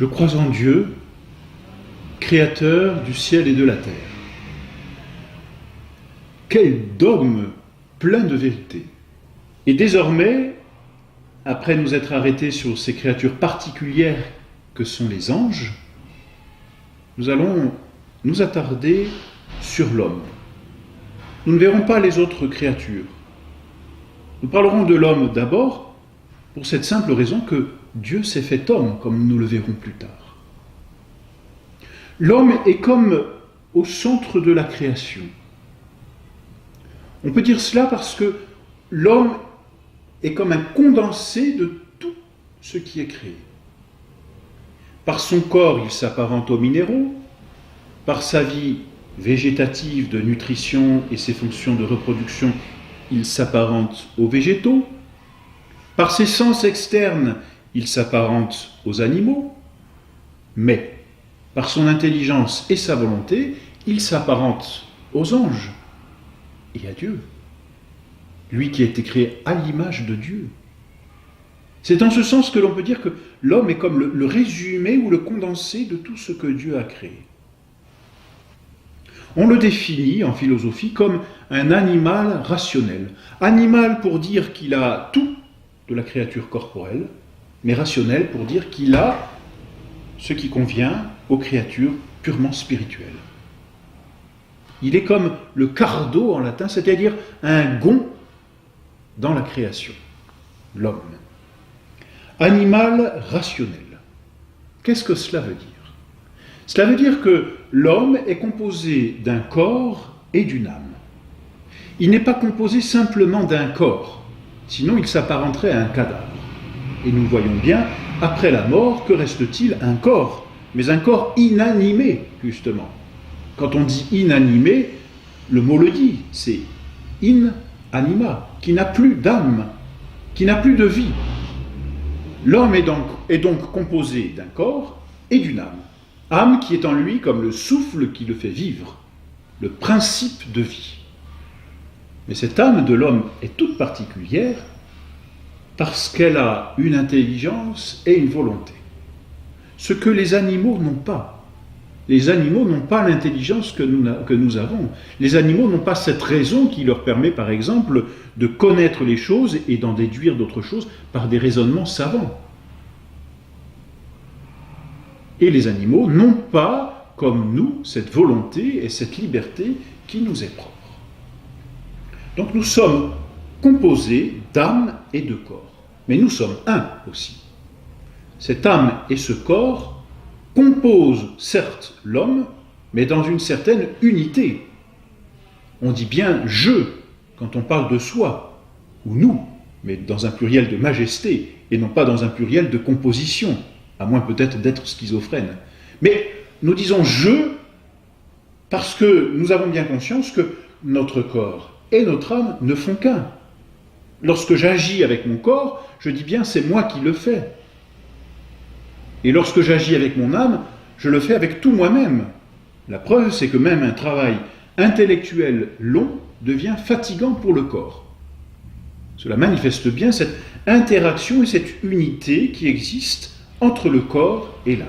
Je crois en Dieu, créateur du ciel et de la terre. Quel dogme plein de vérité. Et désormais, après nous être arrêtés sur ces créatures particulières que sont les anges, nous allons nous attarder sur l'homme. Nous ne verrons pas les autres créatures. Nous parlerons de l'homme d'abord, pour cette simple raison que Dieu s'est fait homme, comme nous le verrons plus tard. L'homme est comme au centre de la création. On peut dire cela parce que l'homme est comme un condensé de tout ce qui est créé. Par son corps, il s'apparente aux minéraux, par sa vie végétative de nutrition et ses fonctions de reproduction, il s'apparente aux végétaux, par ses sens externes, il s'apparente aux animaux, mais par son intelligence et sa volonté, il s'apparente aux anges et à Dieu, lui qui a été créé à l'image de Dieu. C'est en ce sens que l'on peut dire que l'homme est comme le résumé ou le condensé de tout ce que Dieu a créé. On le définit en philosophie comme un animal rationnel. Animal pour dire qu'il a tout de la créature corporelle, mais rationnel pour dire qu'il a ce qui convient aux créatures purement spirituelles. Il est comme le cardo en latin, c'est-à-dire un gond dans la création, l'homme. Animal rationnel. Qu'est-ce que cela veut dire ? Cela veut dire que l'homme est composé d'un corps et d'une âme. Il n'est pas composé simplement d'un corps, sinon il s'apparenterait à un cadavre. Et nous voyons bien, après la mort, que reste-t-il ? Un corps, mais un corps inanimé, justement. Quand on dit inanimé, le mot le dit, c'est in anima, qui n'a plus d'âme, qui n'a plus de vie. L'homme est donc composé d'un corps et d'une âme. Âme qui est en lui comme le souffle qui le fait vivre, le principe de vie. Mais cette âme de l'homme est toute particulière parce qu'elle a une intelligence et une volonté. Ce que les animaux n'ont pas. Les animaux n'ont pas l'intelligence que nous avons. Les animaux n'ont pas cette raison qui leur permet, par exemple, de connaître les choses et d'en déduire d'autres choses par des raisonnements savants. Et les animaux n'ont pas, comme nous, cette volonté et cette liberté qui nous est propre. Donc nous sommes composés d'âme et de corps. Mais nous sommes un aussi. Cette âme et ce corps composent certes l'homme, mais dans une certaine unité. On dit bien « je » quand on parle de soi, ou « nous », mais dans un pluriel de majesté, et non pas dans un pluriel de composition, à moins peut-être d'être schizophrène. Mais nous disons « je » parce que nous avons bien conscience que notre corps et notre âme ne font qu'un. Lorsque j'agis avec mon corps, je dis bien « c'est moi qui le fais ». Et lorsque j'agis avec mon âme, je le fais avec tout moi-même. La preuve, c'est que même un travail intellectuel long devient fatigant pour le corps. Cela manifeste bien cette interaction et cette unité qui existe entre le corps et l'âme.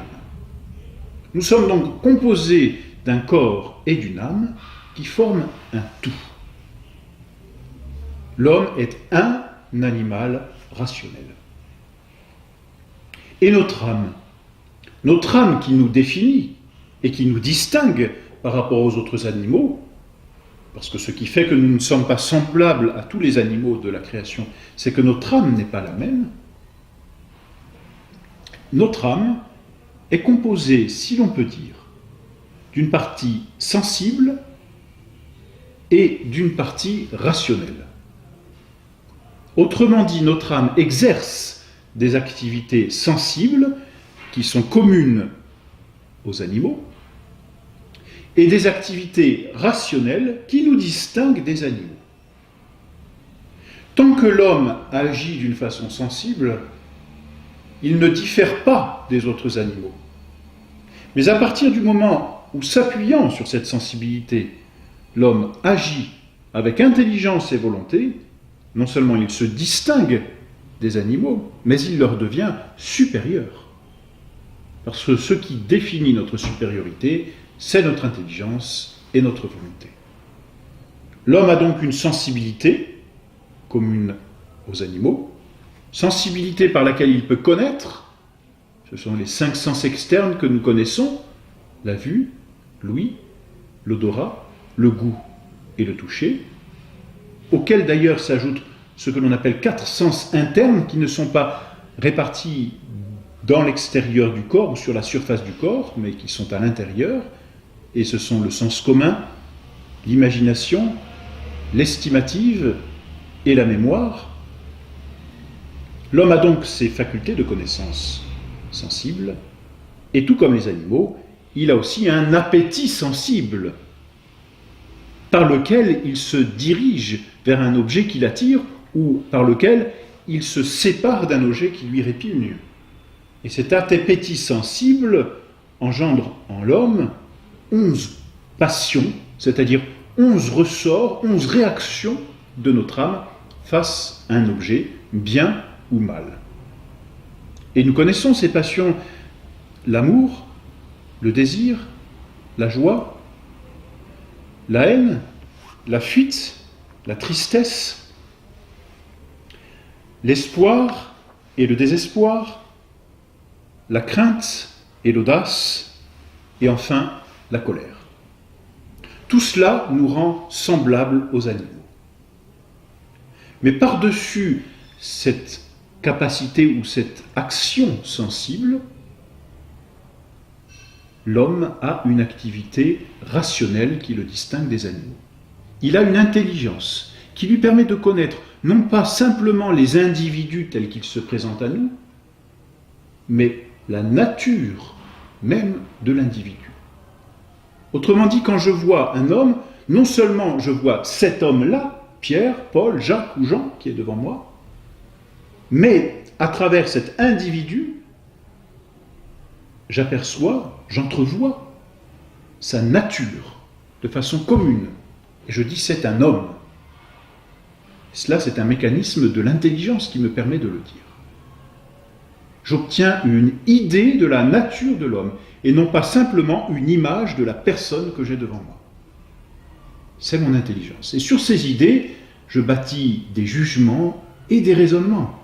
Nous sommes donc composés d'un corps et d'une âme qui forment un tout. L'homme est un animal rationnel. Et notre âme qui nous définit et qui nous distingue par rapport aux autres animaux, parce que ce qui fait que nous ne sommes pas semblables à tous les animaux de la création, c'est que notre âme n'est pas la même. Notre âme est composée, si l'on peut dire, d'une partie sensible et d'une partie rationnelle. Autrement dit, notre âme exerce des activités sensibles qui sont communes aux animaux et des activités rationnelles qui nous distinguent des animaux. Tant que l'homme agit d'une façon sensible, il ne diffère pas des autres animaux. Mais à partir du moment où, s'appuyant sur cette sensibilité, l'homme agit avec intelligence et volonté, non seulement il se distingue des animaux, mais il leur devient supérieur. Parce que ce qui définit notre supériorité, c'est notre intelligence et notre volonté. L'homme a donc une sensibilité commune aux animaux, sensibilité par laquelle il peut connaître, ce sont les 5 sens externes que nous connaissons, la vue, l'ouïe, l'odorat, le goût et le toucher, auxquels d'ailleurs s'ajoutent ce que l'on appelle 4 sens internes qui ne sont pas répartis dans l'extérieur du corps ou sur la surface du corps, mais qui sont à l'intérieur, et ce sont le sens commun, l'imagination, l'estimative et la mémoire. L'homme a donc ses facultés de connaissance sensible, et tout comme les animaux, il a aussi un appétit sensible, par lequel il se dirige vers un objet qui l'attire, ou par lequel il se sépare d'un objet qui lui répugne. Et cet appétit sensible engendre en l'homme 11 passions, c'est-à-dire 11 ressorts, 11 réactions de notre âme face à un objet, bien ou mal. Et nous connaissons ces passions, l'amour, le désir, la joie, la haine, la fuite, la tristesse, l'espoir et le désespoir, la crainte et l'audace, et enfin la colère. Tout cela nous rend semblables aux animaux. Mais par-dessus cette capacité ou cette action sensible, l'homme a une activité rationnelle qui le distingue des animaux. Il a une intelligence qui lui permet de connaître non pas simplement les individus tels qu'ils se présentent à nous, mais la nature même de l'individu. Autrement dit, quand je vois un homme, non seulement je vois cet homme-là, Pierre, Paul, Jacques ou Jean, qui est devant moi, mais à travers cet individu, j'aperçois, j'entrevois sa nature de façon commune. Et je dis c'est un homme. Cela, c'est un mécanisme de l'intelligence qui me permet de le dire. J'obtiens une idée de la nature de l'homme et non pas simplement une image de la personne que j'ai devant moi. C'est mon intelligence. Et sur ces idées, je bâtis des jugements et des raisonnements.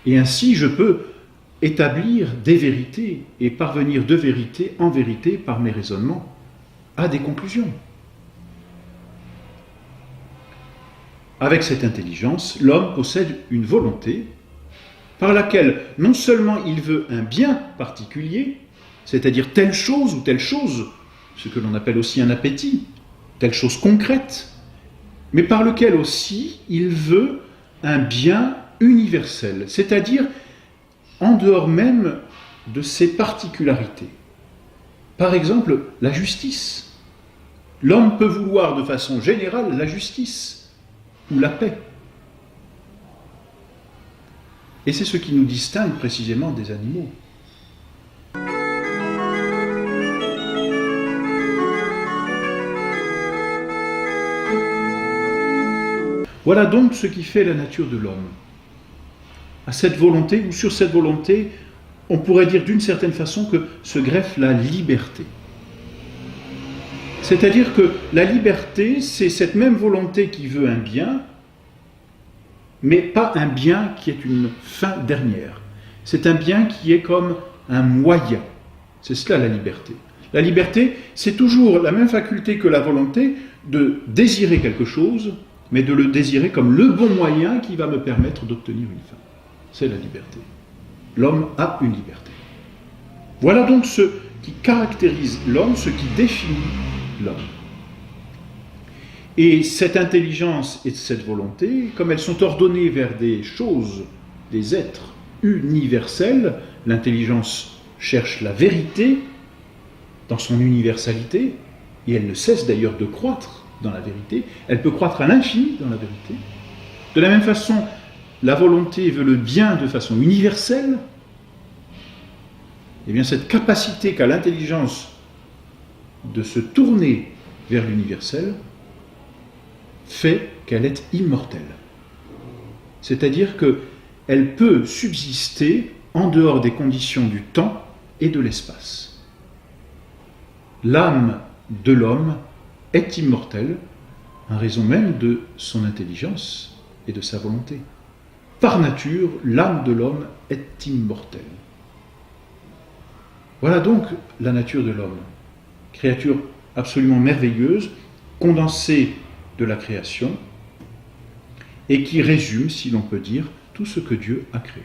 Et ainsi, je peux établir des vérités et parvenir de vérité en vérité par mes raisonnements à des conclusions. Avec cette intelligence, l'homme possède une volonté par laquelle non seulement il veut un bien particulier, c'est-à-dire telle chose ou telle chose, ce que l'on appelle aussi un appétit, telle chose concrète, mais par lequel aussi il veut un bien universel, c'est-à-dire en dehors même de ses particularités. Par exemple, la justice. L'homme peut vouloir de façon générale la justice ou la paix. Et c'est ce qui nous distingue précisément des animaux. Voilà donc ce qui fait la nature de l'homme. À cette volonté, ou sur cette volonté, on pourrait dire d'une certaine façon que se greffe la liberté. C'est-à-dire que la liberté, c'est cette même volonté qui veut un bien, mais pas un bien qui est une fin dernière. C'est un bien qui est comme un moyen. C'est cela la liberté. La liberté, c'est toujours la même faculté que la volonté de désirer quelque chose, mais de le désirer comme le bon moyen qui va me permettre d'obtenir une fin. C'est la liberté. L'homme a une liberté. Voilà donc ce qui caractérise l'homme, ce qui définit l'homme. Et cette intelligence et cette volonté, comme elles sont ordonnées vers des choses, des êtres universels, l'intelligence cherche la vérité dans son universalité, et elle ne cesse d'ailleurs de croître dans la vérité, elle peut croître à l'infini dans la vérité. De la même façon, la volonté veut le bien de façon universelle. Et bien cette capacité qu'a l'intelligence de se tourner vers l'universel fait qu'elle est immortelle. C'est-à-dire qu'elle peut subsister en dehors des conditions du temps et de l'espace. L'âme de l'homme est immortelle en raison même de son intelligence et de sa volonté. Par nature, l'âme de l'homme est immortelle. Voilà donc la nature de l'homme, créature absolument merveilleuse, condensée de la création, et qui résume, si l'on peut dire, tout ce que Dieu a créé.